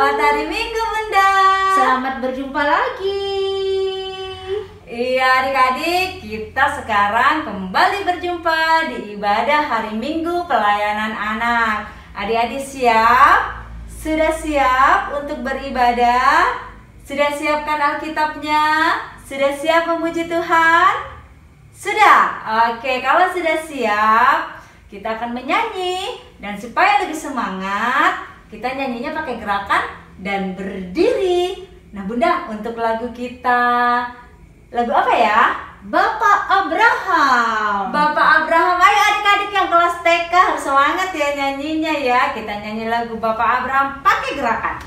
Selamat hari Minggu, Bunda. Selamat berjumpa lagi. Iya adik-adik, kita sekarang kembali berjumpa di ibadah hari Minggu pelayanan anak. Adik-adik siap? Sudah siap untuk beribadah? Sudah siapkan Alkitabnya? Sudah siap memuji Tuhan? Sudah? Oke, kalau sudah siap, kita akan menyanyi. Dan supaya lebih semangat, kita nyanyinya pakai gerakan dan berdiri. Nah Bunda, untuk lagu kita, lagu apa ya? Bapak Abraham. Bapak Abraham. Ayo adik-adik yang kelas TK harus semangat ya nyanyinya ya. Kita nyanyi lagu Bapak Abraham pakai gerakan.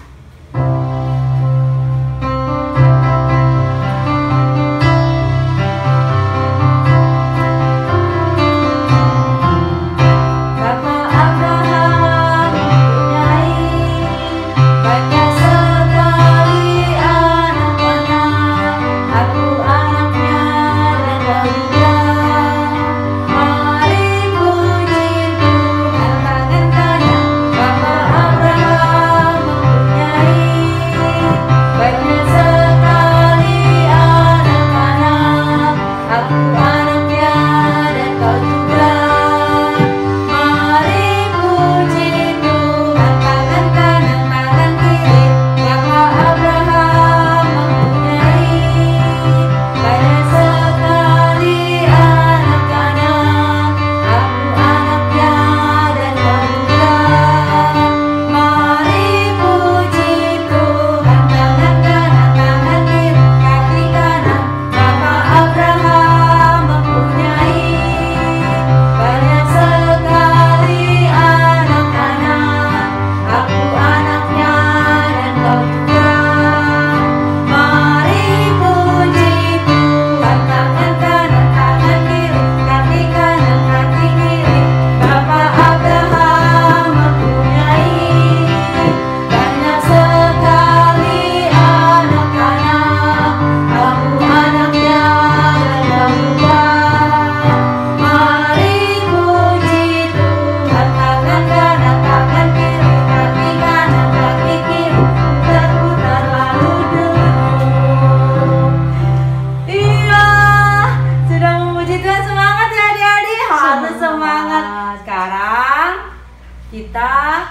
Kita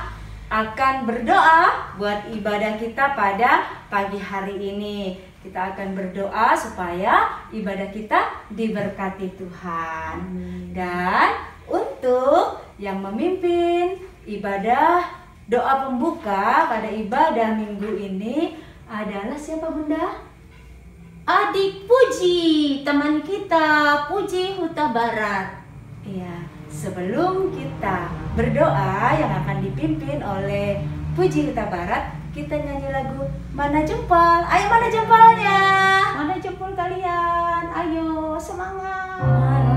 akan berdoa buat ibadah kita pada pagi hari ini. Kita akan berdoa supaya ibadah kita diberkati Tuhan. Dan untuk yang memimpin ibadah doa pembuka pada ibadah minggu ini adalah siapa Bunda? Adik Puji, teman kita Puji Huta Barat. Iya. Sebelum kita berdoa yang akan dipimpin oleh Puji Huta Barat, kita nyanyi lagu Mana Jempol. Ayo mana jempolnya? Mana jempol kalian? Ayo semangat.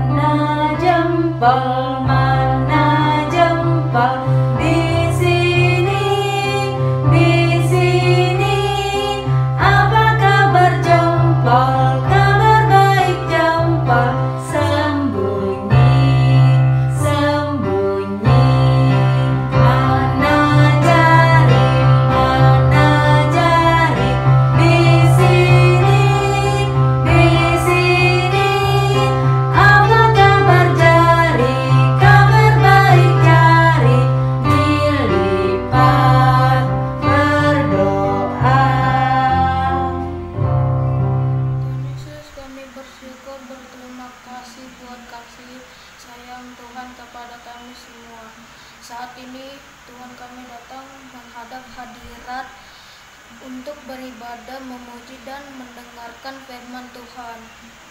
Mana jempol, mana jempol di sini, di sini. Apa kabar jempol? Kabar baik jempol. Saat ini Tuhan kami datang menghadap hadirat untuk beribadah, memuji dan mendengarkan firman Tuhan.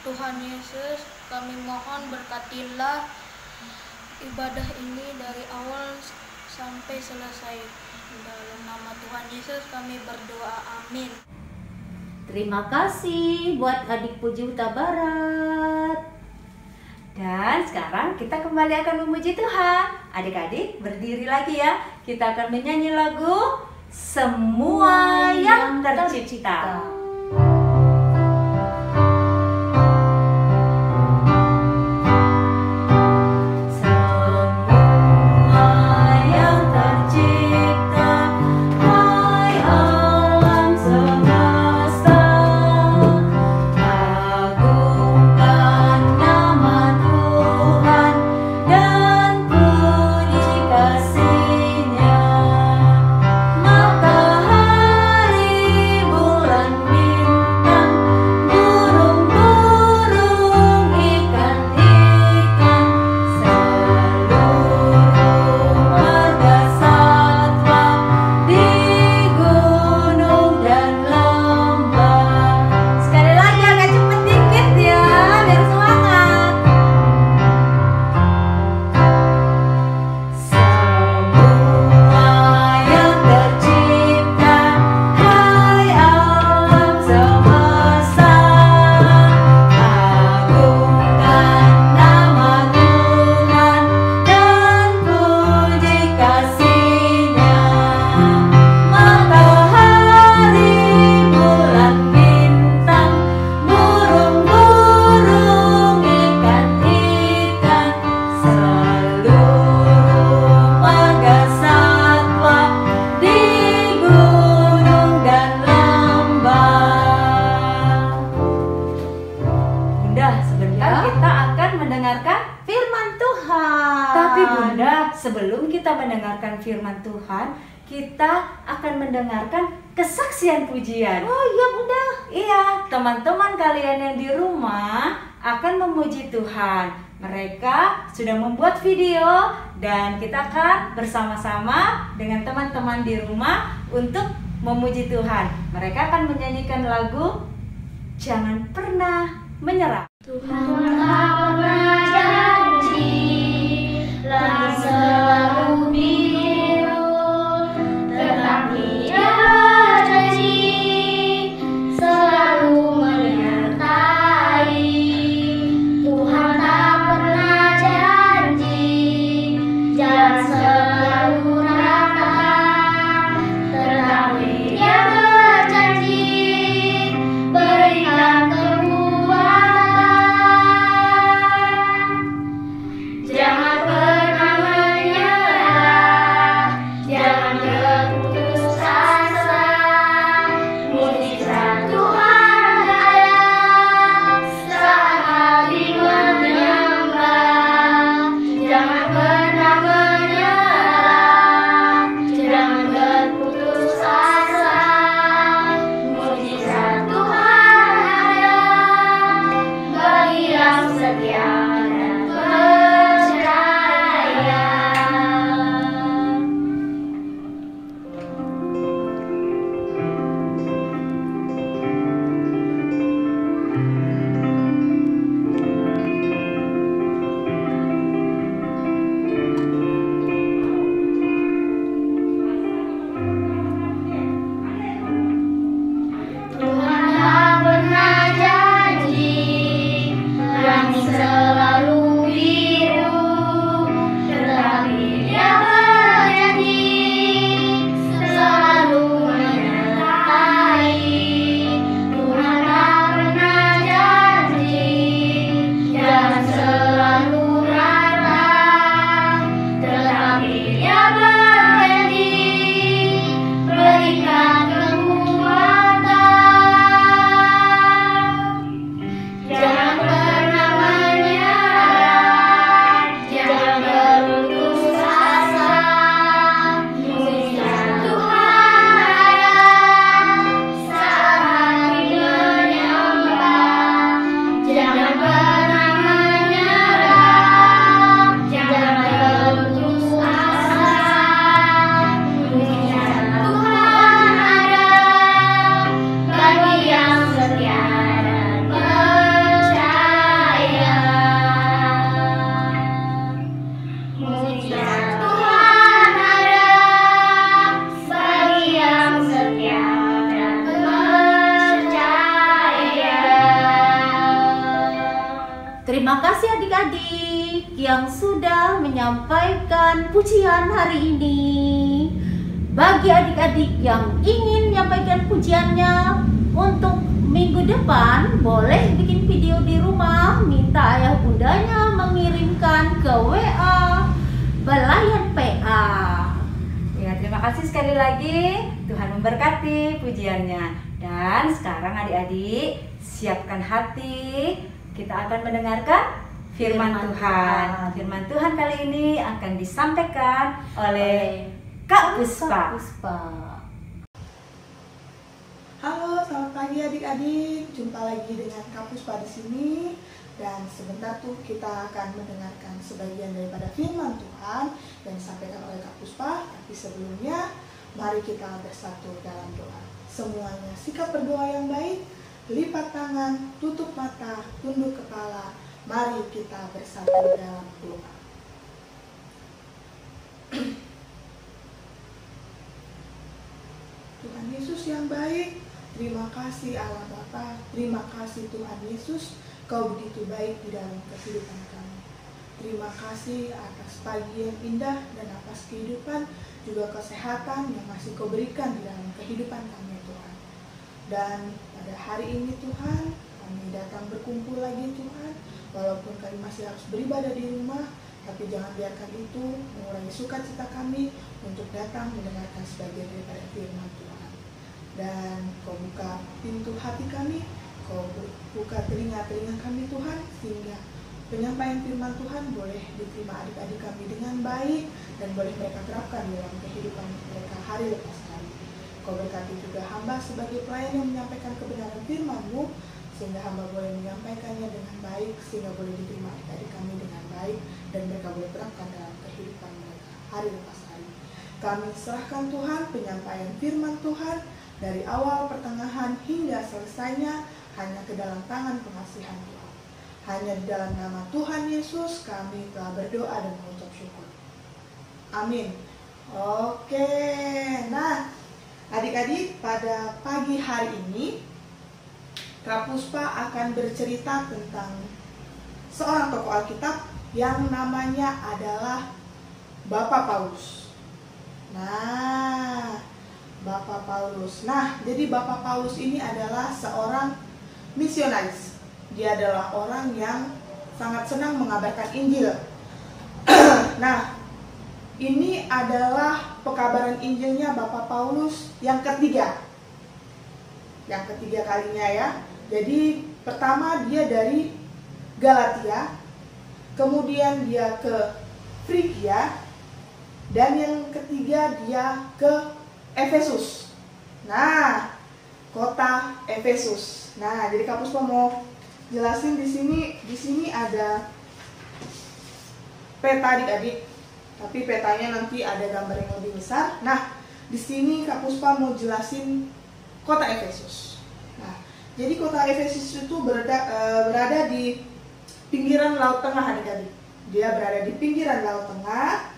Tuhan Yesus, kami mohon berkatilah ibadah ini dari awal sampai selesai. Dalam nama Tuhan Yesus kami berdoa, amin. Terima kasih buat adik Puji Huta Barat. Dan sekarang kita kembali akan memuji Tuhan. Adik-adik berdiri lagi ya. Kita akan menyanyi lagu Semua yang Tercipta. Semua yang tercipta, hai sebelum kita mendengarkan firman Tuhan, kita akan mendengarkan kesaksian pujian. Oh iya Bunda. Iya, teman-teman kalian yang di rumah akan memuji Tuhan. Mereka sudah membuat video dan kita akan bersama-sama dengan teman-teman di rumah untuk memuji Tuhan. Mereka akan menyanyikan lagu Jangan Pernah Menyerah. Tuhan tak pernah janji, langit selalu biru, tetapi Dia berjanji selalu menyertai. Tuhan tak pernah janji jalan selalu rata, tetapi Dia berjanji berikan kekuatan. Jangan pernah menyerah, jangan berputus asa. Mujizat Tuhan ada saat hati menyembah. Jangan pernah menyerah, jangan berputus asa. Mujizat Tuhan ada bagi yang setia dan percaya. Tuhan tak pernah janji langit selalu biru, tetapi Dia berjanji selalu menyertai. Tuhan tak pernah janji jalan selalu rata, tetapi Dia berjanji berikan kekuatan. Jangan pernah menyerah, jangan berputus asa. Mujizat Tuhan ada saat hati menyembah. Jangan pernah menyerah, jangan berputus asa. Mujizat Tuhan ada bagi yang setia dan percaya. Mujizat Tuhan ada bagi yang setia dan percaya. Terima kasih adik-adik yang sudah menyampaikan pujian hari ini. Bagi adik-adik yang ingin menyampaikan pujiannya untuk minggu depan, boleh bikin video di rumah, minta ayah bundanya mengirimkan ke WA Pelayan PA. Ya, terima kasih sekali lagi. Tuhan memberkati pujiannya. Dan sekarang adik-adik siapkan hati. Kita akan mendengarkan firman Tuhan. Firman Tuhan kali ini akan disampaikan oleh Kak Puspa. Halo, selamat pagi adik-adik. Jumpa lagi dengan Kak Puspa di sini. Dan sebentar tuh kita akan mendengarkan sebagian daripada firman Tuhan yang disampaikan oleh Kak Puspa. Tapi sebelumnya, mari kita bersatu dalam doa. Semuanya sikap berdoa yang baik, lipat tangan, tutup mata, tunduk kepala. Mari kita bersatu dalam doa. Tuhan Yesus yang baik, terima kasih Allah Bapa, terima kasih Tuhan Yesus, Kau begitu baik di dalam kehidupan kami. Terima kasih atas pagi yang indah dan atas kehidupan, juga kesehatan yang masih Kau berikan di dalam kehidupan kami Tuhan. Dan pada hari ini Tuhan, kami datang berkumpul lagi Tuhan, walaupun kami masih harus beribadah di rumah, tapi jangan biarkan itu mengurangi sukacita kami untuk datang mendengarkan sebagian daripada firman Tuhan. Dan Kau buka pintu hati kami, Kau buka telinga-telinga kami Tuhan, sehingga penyampaian firman Tuhan boleh diterima adik-adik kami dengan baik dan boleh mereka terapkan dalam kehidupan mereka hari lepas hari. Kau berkati juga hamba sebagai pelayan yang menyampaikan kebenaran firman-Mu, sehingga hamba boleh menyampaikannya dengan baik, sehingga boleh diterima adik-adik kami dengan baik dan mereka boleh terapkan dalam kehidupan mereka hari lepas hari. Kami serahkan Tuhan penyampaian firman Tuhan dari awal, pertengahan hingga selesainya hanya ke dalam tangan pengasihan Tuhan. Hanya di dalam nama Tuhan Yesus kami telah berdoa dan mengucap syukur. Amin. Oke, nah adik-adik, pada pagi hari ini Kak Puspa akan bercerita tentang seorang tokoh Alkitab yang namanya adalah Bapak Paulus. Nah, Bapak Paulus. Nah, jadi Bapak Paulus ini adalah seorang misionaris. Dia adalah orang yang sangat senang mengabarkan Injil. Nah, ini adalah pekabaran Injilnya Bapak Paulus yang ketiga. Yang ketiga kalinya ya. Jadi pertama dia dari Galatia, kemudian dia ke Frigia, dan yang ketiga dia ke Efesus. Nah, kota Efesus. Nah, jadi Kak Puspa mau jelasin di sini ada peta adik-adik. Tapi petanya nanti ada gambar yang lebih besar. Nah, di sini Kak Puspa mau jelasin kota Efesus. Nah, jadi kota Efesus itu berada di pinggiran Laut Tengah adik-adik. Dia berada di pinggiran Laut Tengah.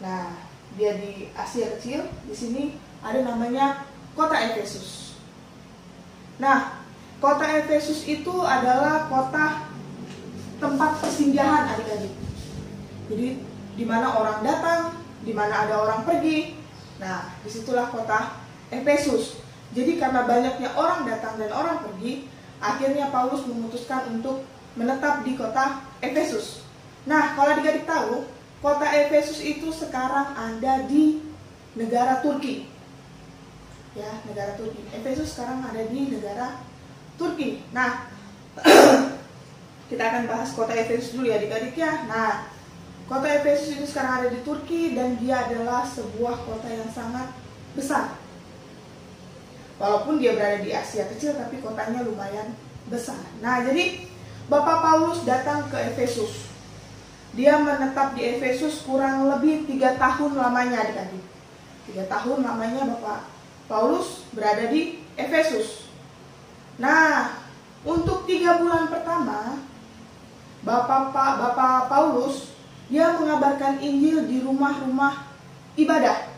Nah, dia di Asia Kecil. Di sini ada namanya kota Efesus. Nah, kota Efesus itu adalah kota tempat persinggahan adik-adik. Jadi di mana orang datang, di mana ada orang pergi. Nah, disitulah kota Efesus. Jadi karena banyaknya orang datang dan orang pergi, akhirnya Paulus memutuskan untuk menetap di kota Efesus. Nah, kalau adik-adik tahu, kota Efesus itu sekarang ada di negara Turki. Ya, negara Turki. Efesus sekarang ada di negara Turki. Nah, kita akan bahas kota Efesus dulu ya adik-adik ya. Nah, kota Efesus itu sekarang ada di Turki dan dia adalah sebuah kota yang sangat besar. Walaupun dia berada di Asia Kecil, tapi kotanya lumayan besar. Nah, jadi Bapak Paulus datang ke Efesus. Dia menetap di Efesus kurang lebih 3 tahun lamanya adik-adik. 3 tahun lamanya Bapak Paulus berada di Efesus. Nah, untuk 3 bulan pertama, Bapak Paulus dia mengabarkan Injil di rumah-rumah ibadah.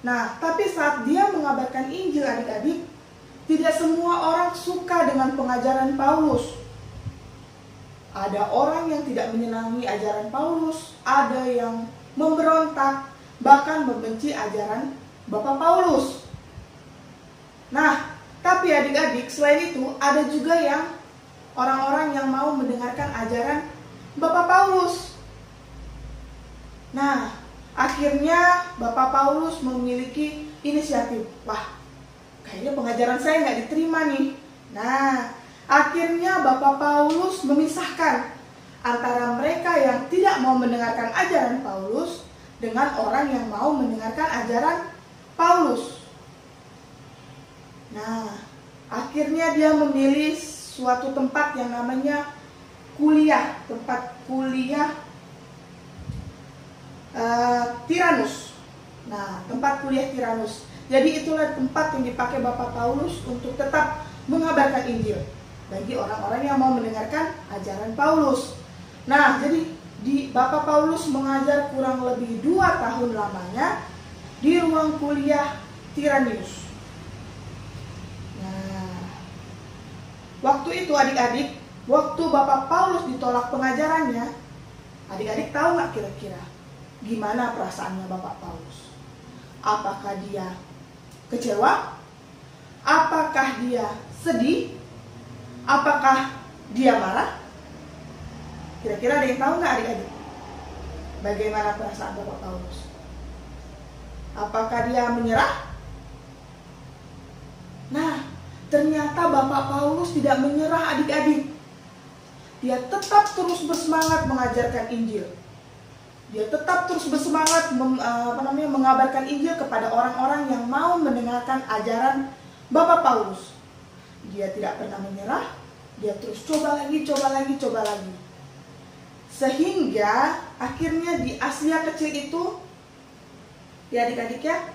Nah, tapi saat dia mengabarkan Injil adik-adik, tidak semua orang suka dengan pengajaran Paulus. Ada orang yang tidak menyenangi ajaran Paulus, ada yang memberontak, bahkan membenci ajaran Bapak Paulus. Nah, tapi adik-adik, selain itu ada juga yang orang-orang yang mau mendengarkan ajaran Bapak Paulus. Nah, akhirnya Bapak Paulus memiliki inisiatif. Wah, kayaknya pengajaran saya nggak diterima nih. Nah, akhirnya Bapak Paulus memisahkan antara mereka yang tidak mau mendengarkan ajaran Paulus dengan orang yang mau mendengarkan ajaran Paulus. Nah, akhirnya dia memilih suatu tempat yang namanya tempat kuliah Tiranus. Nah, tempat kuliah Tiranus. Jadi itulah tempat yang dipakai Bapak Paulus untuk tetap mengabarkan Injil bagi orang-orang yang mau mendengarkan ajaran Paulus. Nah, jadi Bapak Paulus mengajar kurang lebih 2 tahun lamanya di ruang kuliah Tiranus. Nah, waktu itu adik-adik, waktu Bapak Paulus ditolak pengajarannya, adik-adik tahu nggak kira-kira gimana perasaannya Bapak Paulus? Apakah dia kecewa? Apakah dia sedih? Apakah dia marah? Kira-kira ada yang tahu nggak adik-adik? Bagaimana perasaan Bapak Paulus? Apakah dia menyerah? Nah, ternyata Bapak Paulus tidak menyerah adik-adik. dia tetap terus bersemangat mengajarkan Injil. Dia tetap terus bersemangat mengabarkan Injil kepada orang-orang yang mau mendengarkan ajaran Bapak Paulus. Dia tidak pernah menyerah, dia terus coba lagi. Sehingga akhirnya di Asia kecil itu, ya adik-adik ya,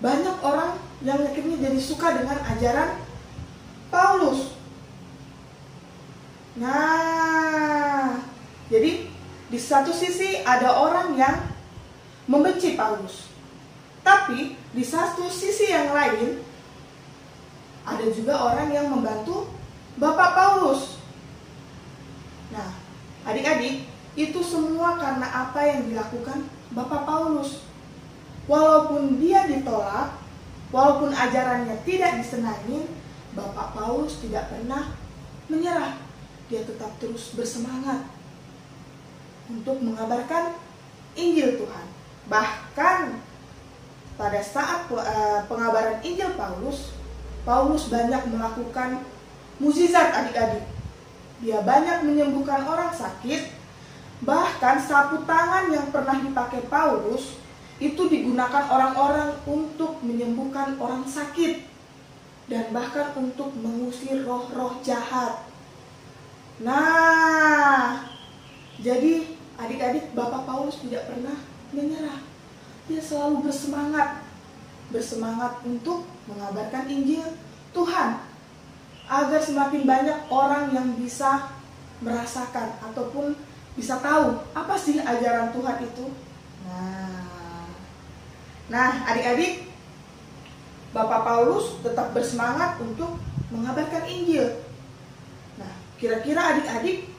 banyak orang yang akhirnya jadi suka dengan ajaran Paulus. Nah, jadi di satu sisi ada orang yang membenci Paulus, tapi di satu sisi yang lain ada juga orang yang membantu Bapak Paulus. Nah, adik-adik, itu semua karena apa yang dilakukan Bapak Paulus. Walaupun dia ditolak, walaupun ajarannya tidak disenangi, Bapak Paulus tidak pernah menyerah. Dia tetap terus bersemangat untuk mengabarkan Injil Tuhan. Bahkan pada saat pengabaran Injil Paulus banyak melakukan mukjizat adik-adik. Dia banyak menyembuhkan orang sakit. Bahkan sapu tangan yang pernah dipakai Paulus itu digunakan orang-orang untuk menyembuhkan orang sakit dan bahkan untuk mengusir roh-roh jahat. Nah, jadi adik-adik, Bapak Paulus tidak pernah menyerah. Dia selalu bersemangat untuk mengabarkan Injil Tuhan, agar semakin banyak orang yang bisa merasakan ataupun bisa tahu apa sih ajaran Tuhan itu. Nah, adik-adik, Bapak Paulus tetap bersemangat untuk mengabarkan Injil. Nah, kira-kira adik-adik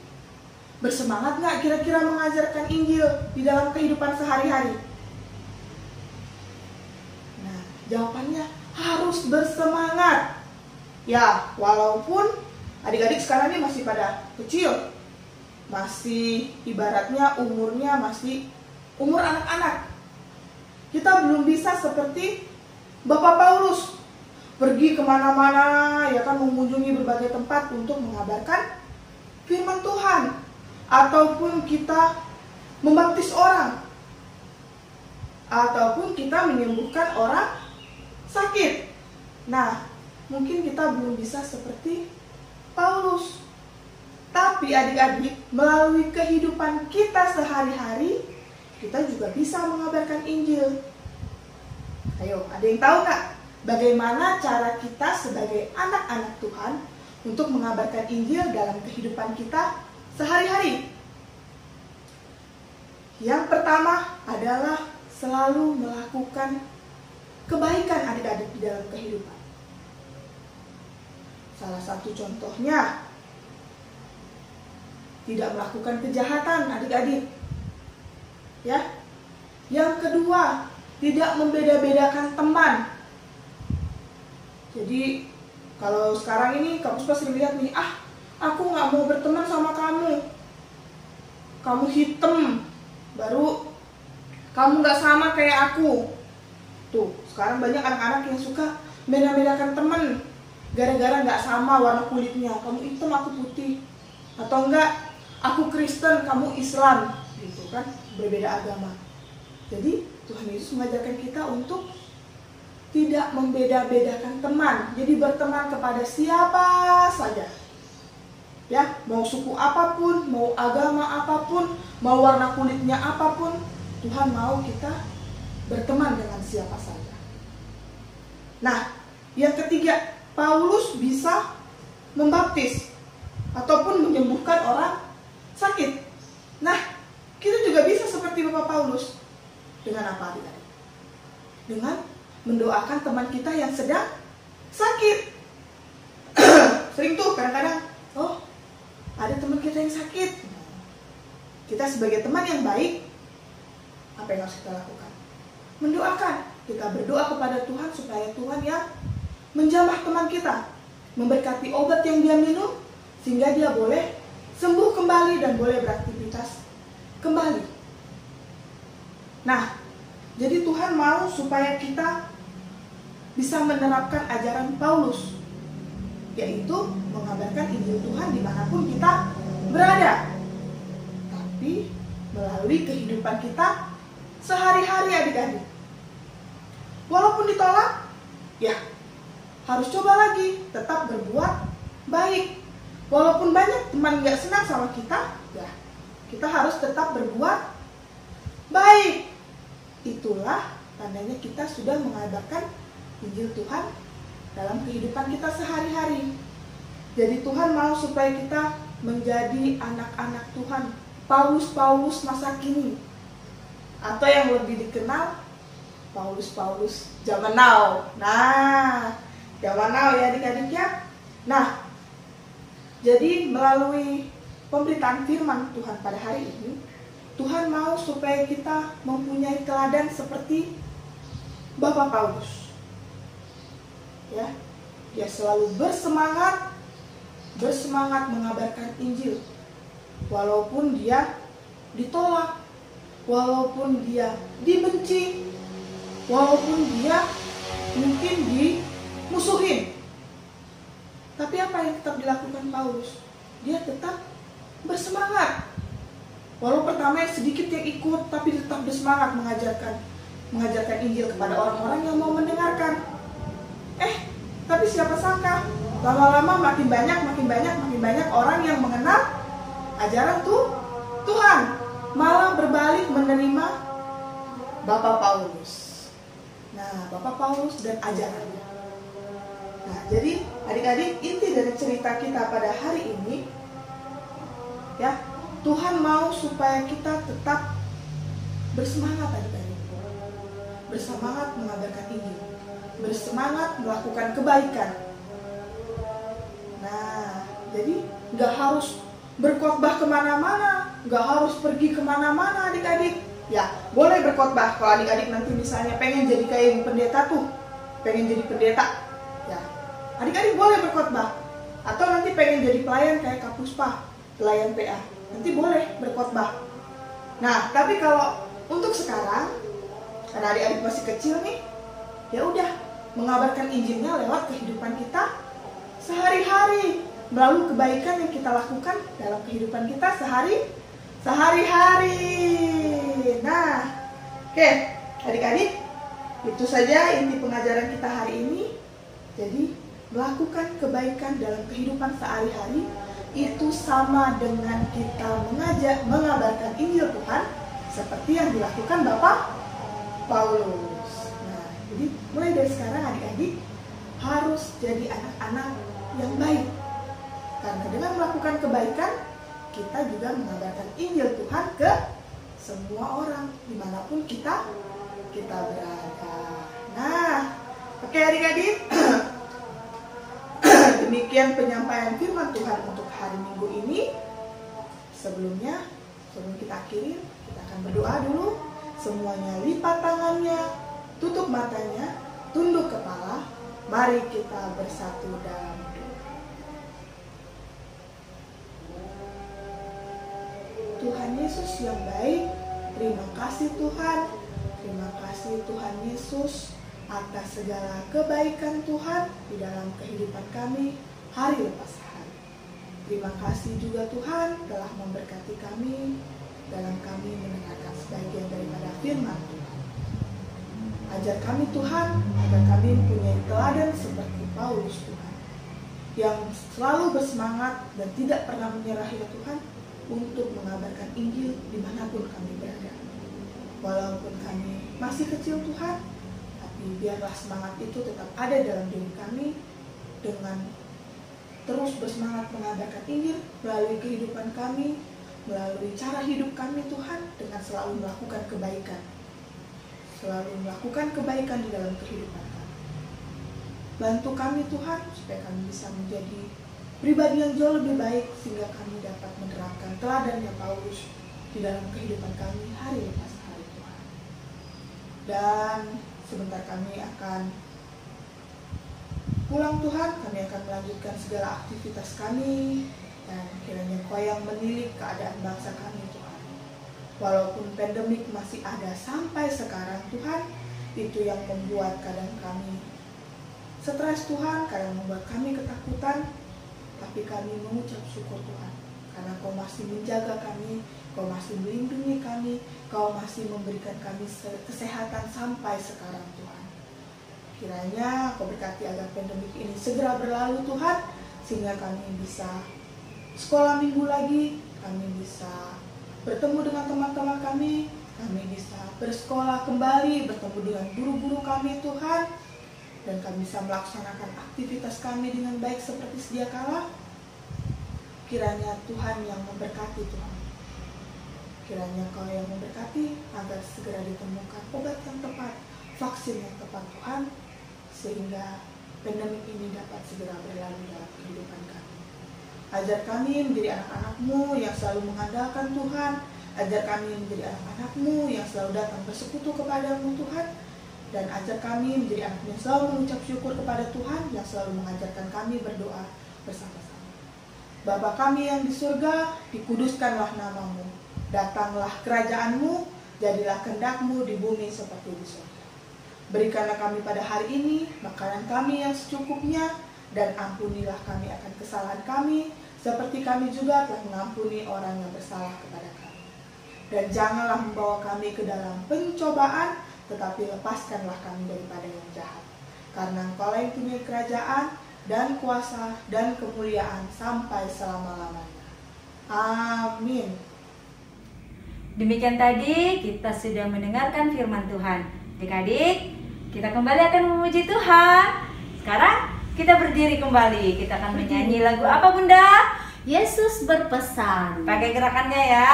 bersemangat nggak kira-kira mengajarkan Injil di dalam kehidupan sehari-hari? Nah, jawabannya harus bersemangat. Ya, walaupun adik-adik sekarang ini masih pada kecil, masih ibaratnya umurnya masih umur anak-anak. Kita belum bisa seperti Bapak Paulus pergi kemana-mana, ya kan, mengunjungi berbagai tempat untuk mengabarkan firman Tuhan, ataupun kita membaptis orang, ataupun kita menyembuhkan orang sakit. Nah, mungkin kita belum bisa seperti Paulus. Tapi adik-adik, melalui kehidupan kita sehari-hari, kita juga bisa mengabarkan Injil. Ayo, ada yang tahu nggak bagaimana cara kita sebagai anak-anak Tuhan untuk mengabarkan Injil dalam kehidupan kita sehari-hari? Yang pertama adalah selalu melakukan kebaikan adik-adik di dalam kehidupan. Salah satu contohnya, tidak melakukan kejahatan adik-adik. Ya. Yang kedua, tidak membeda-bedakan teman. Jadi kalau sekarang ini kamu pasti lihat nih, aku nggak mau berteman sama kamu. Kamu hitam, baru kamu nggak sama kayak aku. Tuh, sekarang banyak anak-anak yang suka beda-bedakan teman gara-gara nggak sama warna kulitnya. Kamu hitam, aku putih. Atau enggak, aku Kristen, kamu Islam, gitu kan, berbeda agama. Jadi Tuhan Yesus mengajarkan kita untuk tidak membeda-bedakan teman. Jadi berteman kepada siapa saja. Ya, mau suku apapun, mau agama apapun, mau warna kulitnya apapun, Tuhan mau kita berteman dengan siapa saja. Nah, yang ketiga, Paulus bisa membaptis ataupun menyembuhkan orang sakit. Nah, kita juga bisa seperti Bapak Paulus. Dengan apa adik-adik? Dengan mendoakan teman kita yang sedang sakit. Sering tuh kadang-kadang, ada teman kita yang sakit. Kita sebagai teman yang baik, apa yang harus kita lakukan? Mendoakan. Kita berdoa kepada Tuhan supaya Tuhan yang menjamah teman kita, memberkati obat yang dia minum, sehingga dia boleh sembuh kembali dan boleh beraktivitas kembali. Nah, jadi Tuhan mau supaya kita bisa menerapkan ajaran Paulus, yaitu mengabarkan Injil Tuhan dimanapun kita berada, tapi melalui kehidupan kita sehari-hari adik-adik. Walaupun ditolak, ya harus coba lagi, tetap berbuat baik. Walaupun banyak teman gak senang sama kita, ya kita harus tetap berbuat baik. Itulah tandanya kita sudah mengabarkan Injil Tuhan dalam kehidupan kita sehari-hari. Jadi Tuhan mau supaya kita menjadi anak-anak Tuhan, Paulus-Paulus masa kini, atau yang lebih dikenal Paulus-Paulus zaman now. Nah, zaman now ya adik-adik ya. Nah, jadi melalui pemberitaan firman Tuhan pada hari ini, Tuhan mau supaya kita mempunyai teladan seperti Bapak Paulus. Ya, dia selalu bersemangat mengabarkan Injil. Walaupun dia ditolak, walaupun dia dibenci, walaupun dia mungkin dimusuhin. Tapi apa yang tetap dilakukan Paulus? Dia tetap bersemangat. Walau pertama sedikit yang ikut, tapi tetap bersemangat mengajarkan Injil kepada orang-orang yang mau mendengarkan. Tapi siapa sangka lama-lama makin banyak orang yang mengenal ajaran Tuhan, malah berbalik menerima Bapak Paulus. Nah, Bapak Paulus dan ajarannya. Nah, jadi adik-adik, inti dari cerita kita pada hari ini, ya, Tuhan mau supaya kita tetap bersemangat adik-adik, bersemangat mengabarkan Injil, bersemangat melakukan kebaikan. Nah, jadi nggak harus berkhotbah kemana-mana, nggak harus pergi kemana-mana adik-adik. Ya, boleh berkhotbah kalau adik-adik nanti misalnya pengen jadi kayak pendeta tuh, pengen jadi pendeta. Ya, adik-adik boleh berkhotbah. Atau nanti pengen jadi pelayan kayak Kak Puspa, pelayan PA, nanti boleh berkhotbah. Nah, tapi kalau untuk sekarang, karena adik-adik masih kecil nih, ya udah mengabarkan Injilnya lewat kehidupan kita sehari-hari, melalui kebaikan yang kita lakukan dalam kehidupan kita sehari-hari. Nah, oke, adik-adik, itu saja inti pengajaran kita hari ini. Jadi, melakukan kebaikan dalam kehidupan sehari-hari itu sama dengan kita mengabarkan Injil Tuhan seperti yang dilakukan Bapak Paulus. Nah, jadi mulai dari sekarang adik-adik harus jadi anak-anak yang baik. Karena dengan melakukan kebaikan, kita juga mengabarkan Injil Tuhan ke semua orang dimanapun kita berada. Nah, oke adik-adik, demikian penyampaian firman Tuhan untuk hari Minggu ini. Sebelum kita akhiri, kita akan berdoa dulu. Semuanya lipat tangannya, tutup matanya, tunduk kepala. Mari kita bersatu dalam doa. Tuhan Yesus yang baik, terima kasih Tuhan. Terima kasih Tuhan Yesus atas segala kebaikan Tuhan di dalam kehidupan kami hari lepas hari. Terima kasih juga Tuhan telah memberkati kami dalam kami mendengarkan sebagian daripada firman Tuhan. Ajar kami Tuhan agar kami mempunyai teladan seperti Paulus Tuhan, yang selalu bersemangat dan tidak pernah menyerah ya Tuhan untuk mengabarkan Injil dimanapun kami berada. Walaupun kami masih kecil Tuhan, tapi biarlah semangat itu tetap ada dalam diri kami dengan terus bersemangat mengabarkan Injil melalui kehidupan kami, melalui cara hidup kami Tuhan, dengan selalu melakukan kebaikan. Selalu melakukan kebaikan di dalam kehidupan kami. Bantu kami Tuhan supaya kami bisa menjadi pribadi yang jauh lebih baik, sehingga kami dapat menerapkan teladannya Paulus di dalam kehidupan kami hari lepas hari Tuhan. Dan sebentar kami akan pulang Tuhan, kami akan melanjutkan segala aktivitas kami, dan kiranya Kau yang menilik keadaan bangsa kami Tuhan. Walaupun pandemik masih ada sampai sekarang Tuhan, itu yang membuat kadang kami stres Tuhan, kadang membuat kami ketakutan, tapi kami mengucap syukur Tuhan, karena Kau masih menjaga kami, Kau masih melindungi kami, Kau masih memberikan kami kesehatan sampai sekarang Tuhan. Kiranya Kau berkati agar pandemi ini segera berlalu Tuhan, sehingga kami bisa sekolah minggu lagi, kami bisa bertemu dengan teman-teman kami bisa bersekolah kembali, bertemu dengan guru-guru kami Tuhan, dan kami bisa melaksanakan aktivitas kami dengan baik seperti sedia kala. Kiranya Tuhan yang memberkati Tuhan. Kiranya Kau yang memberkati agar segera ditemukan obat yang tepat, vaksin yang tepat Tuhan, sehingga pandemi ini dapat segera berlalu dalam kehidupan kami. Ajar kami menjadi anak-anak-Mu yang selalu mengandalkan Tuhan. Ajar kami menjadi anak-anak-Mu yang selalu datang bersekutu kepada-Mu Tuhan. Dan ajar kami menjadi anak yang selalu mengucap syukur kepada Tuhan, yang selalu mengajarkan kami berdoa bersama-sama. Bapa kami yang di surga, dikuduskanlah nama-Mu. Datanglah kerajaan-Mu, jadilah kehendak-Mu di bumi seperti di surga. Berikanlah kami pada hari ini makanan kami yang secukupnya, dan ampunilah kami akan kesalahan kami, seperti kami juga telah mengampuni orang yang bersalah kepada kami. Dan janganlah membawa kami ke dalam pencobaan, tetapi lepaskanlah kami daripada yang jahat. Karena Engkau yang punya kerajaan, dan kuasa, dan kemuliaan sampai selama-lamanya. Amin. Demikian tadi kita sudah mendengarkan firman Tuhan. Adik-adik, kita kembali akan memuji Tuhan. Sekarang kita berdiri kembali. Kita akan menyanyi lagu apa Bunda? Yesus berpesan. Pakai gerakannya ya.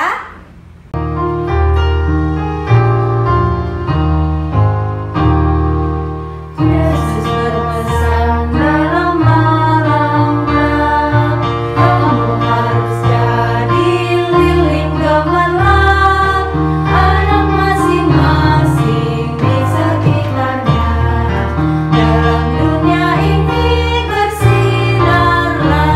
Yesus berpesan dalam malamnya, kamu harus jadi lilin gemerlap, anak masing-masing di sekitarnya. Dalam dunia ini bersinarlah.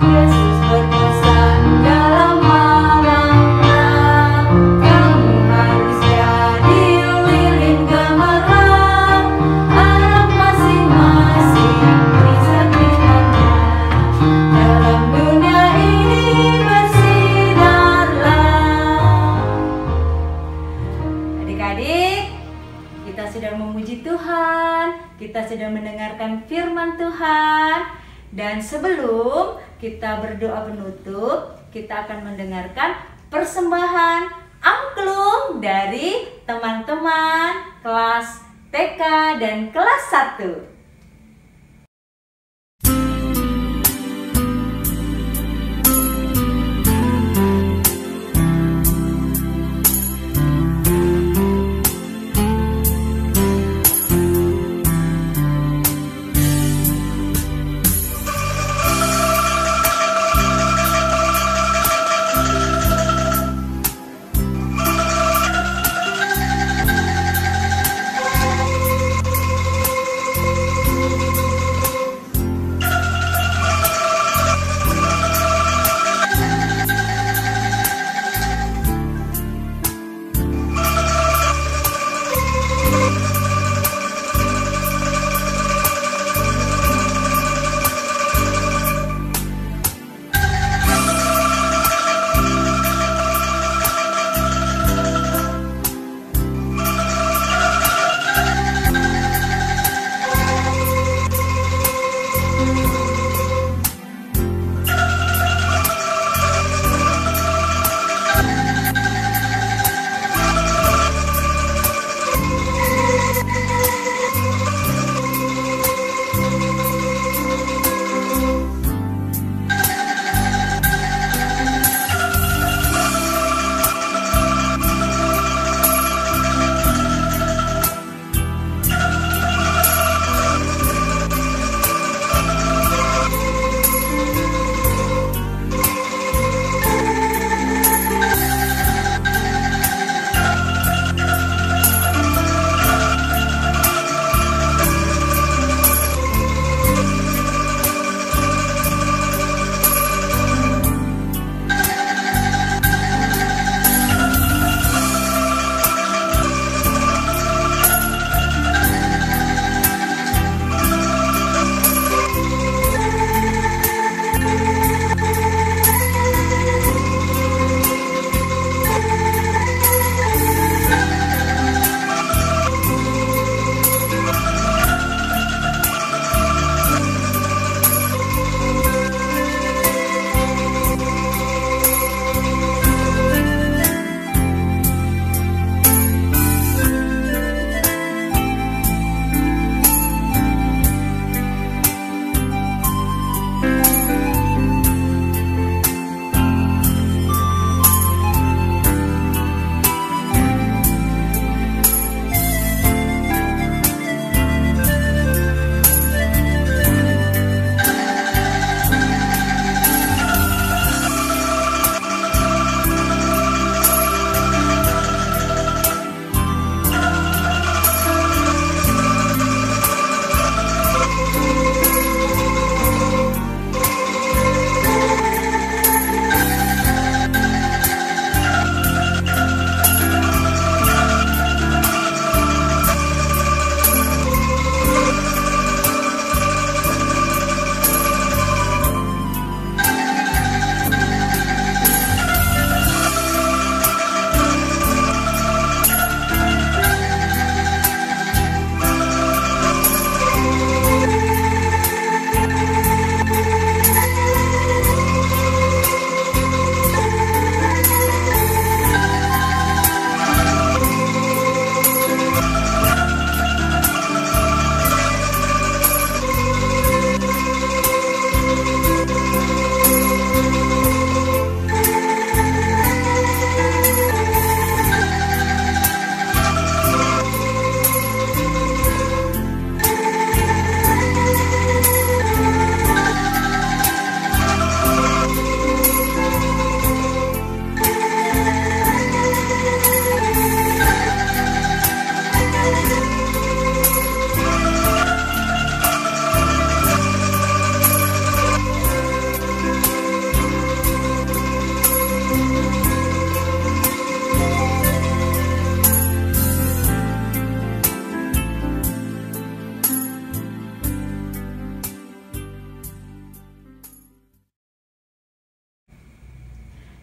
Yesus berpesan dalam malamnya, kamu harus jadi lilin gemerlap, anak masing-masing di sekitarnya. Dalam dunia ini bersinarlah. Adik-adik, kita sudah memuji Tuhan, kita sudah mendengarkan firman Tuhan. Dan sebelum kita berdoa penutup, kita akan mendengarkan persembahan angklung dari teman-teman kelas TK dan kelas 1.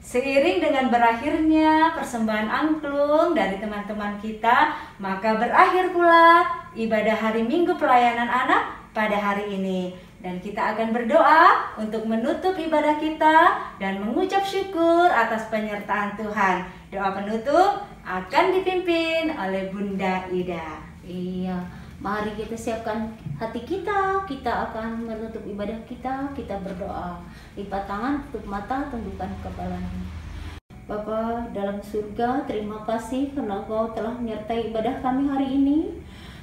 Seiring dengan berakhirnya persembahan angklung dari teman-teman kita, maka berakhir pula ibadah hari Minggu pelayanan anak pada hari ini. Dan kita akan berdoa untuk menutup ibadah kita dan mengucap syukur atas penyertaan Tuhan. Doa penutup akan dipimpin oleh Bunda Ida. Iya, mari kita siapkan hati kita. Kita akan menutup ibadah kita. Kita berdoa. Lipat tangan, tutup mata, tundukkan kepalanya. Bapa dalam surga, terima kasih karena Engkau telah menyertai ibadah kami hari ini.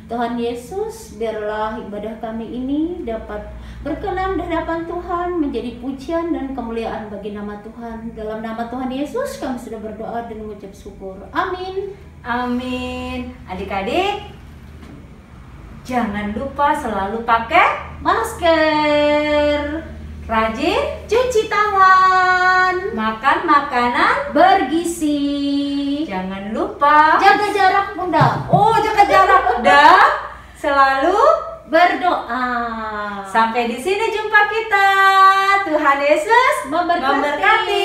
Tuhan Yesus, biarlah ibadah kami ini dapat berkenan di hadapan Tuhan, menjadi pujian dan kemuliaan bagi nama Tuhan. Dalam nama Tuhan Yesus kami sudah berdoa dan mengucap syukur. Amin. Amin. Adik-adik, jangan lupa selalu pakai Masker, rajin cuci tangan, makan makanan, bergizi, jangan lupa jaga jarak Bunda, jaga jarak dan selalu berdoa. sampai di sini jumpa kita. Tuhan Yesus Memberkati. memberkati.